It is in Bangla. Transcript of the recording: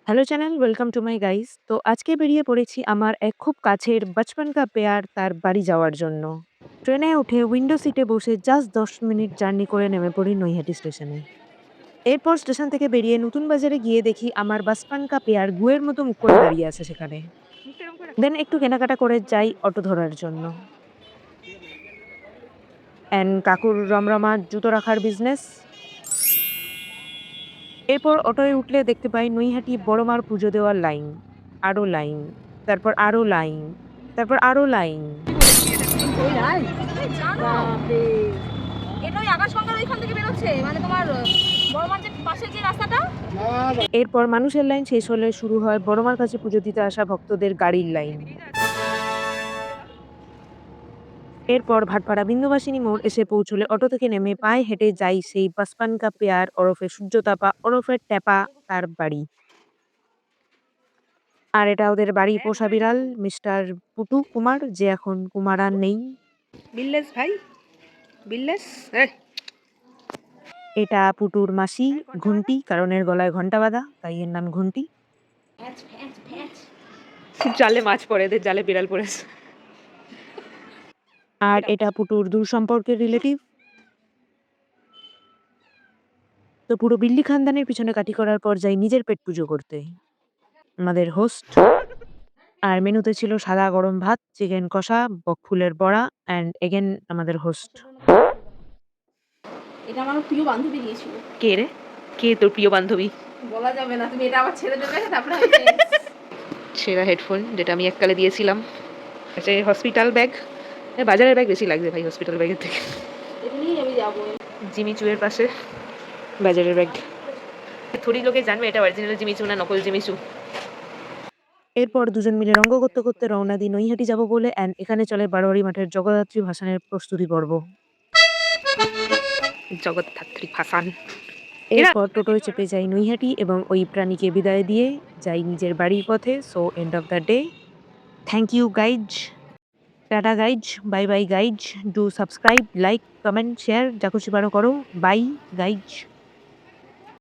Hello channel, welcome to my guys. তো আজকে বেরিয়ে পড়েছি আমার এক খুব কাছের বাচপন কা পেয়ার তার বাড়ি যাওয়ার জন্য। ট্রেনে উঠে উইন্ডো সিটে বসে জাস্ট ১০ মিনিট জার্নি করে নেমে পড়ি নৈহাটি স্টেশনে। এরপর স্টেশন থেকে বেরিয়ে নতুন বাজারে গিয়ে দেখি আমার বাচপন কা পেয়ার গুয়ের মতো মুখ করে দাঁড়িয়ে আছে সেখানে। দেন একটু কেনাকাটা করে যাই অটো ধরার জন্য। অ্যান্ড কাকুর রমরমা জুতো রাখার বিজনেস। এরপর অটোয় উঠলে দেখতে পাই নৈহাটি বড়মার পুজো দেওয়ার লাইন, আরো লাইন, তারপর আরো লাইন, তারপর আরো লাইন। ওই রাই বাপরে এটা ওই আকাশগঙ্গার ওইখান থেকে বেরোচ্ছে মানে তোমার বড় মাঠের পাশে যে রাস্তাটা। এরপর মানুষের লাইন শেষ হলে শুরু হয় বড়মার কাছে পুজো দিতে আসা ভক্তদের গাড়ির লাইন। এরপর ভাটপাড়া বিন্দুবাসিনী মোড় এসে পৌঁছলে অটো থেকে নেমে পায়ে হেঁটে যাই সেই বাসপান কা পেয়ার ওরফে সূর্যতাপা ওরফে ট্যাপা তার বাড়ি। আর এটা ওদের বাড়ি পোষা বিড়াল মিস্টার পুটু কুমার, যে এখন কুমার আর নেই। বিল্লেস ভাই বিল্লেস এটা পুটুর মাসি ঘুন্টি, কারণ এর গলায় ঘন্টা বাঁধা, তাই এর নাম ঘুন্টি। জালে মাছ পড়ে, এদের জালে বিড়াল পড়েছে। আর এটা পুটুর দূর সম্পর্কের রিলেটিভ। তো পুরো বিল্লি খানদানের পিছনে কাটি করার পর যাই নিজের পেট পুজো করতে, আমাদের হোস্ট। আর মেনুতে ছিল সাদা গরম ভাত, চিকেন কষা, বকফুলের বড়া অ্যান্ড এগেন আমাদের হোস্ট। এটা আমার প্রিয় বান্ধবী দিয়েছিল। কে রে? কে তোর প্রিয় বান্ধবী? বলা যাবে না, তুমি এটা আবার ছেড়ে দেবে তারপরে সেরা হেডফোন যেটা আমি এককালে দিয়েছিলাম। আচ্ছা, হসপিটাল ব্যাগ, বাজারের ব্যাগ বেশি লাগছে ভাই হসপিটাল ব্যাগের থেকে। এটা নিয়েই আমি যাবো। জিমিচুয়ের পাশে বাজারের ব্যাগ। থোড়ি লোকে জানবে এটা অরিজিনাল জিমিচু না নকল জিমিচু। এরপর দুজন মিলে রঙ্গ করতে করতে রওনা দিই নৈহাটি যাব বলে, অ্যান্ড এখানে চলে বারোয়ারি মাঠের জগদ্ধাত্রী ভাসানের প্রস্তুতি পর্ব। জগদ্ধাত্রী ভাসান। এরপর টোটোয় চেপে যাই নৈহাটি এবং ওই প্রাণীকে বিদায় দিয়ে যাই নিজের বাড়ির পথে। So end of the day. Thank you guys, tata guys, bye bye guys, do subscribe, like, comment, share, যা খুশি পারো করো। Bye guys.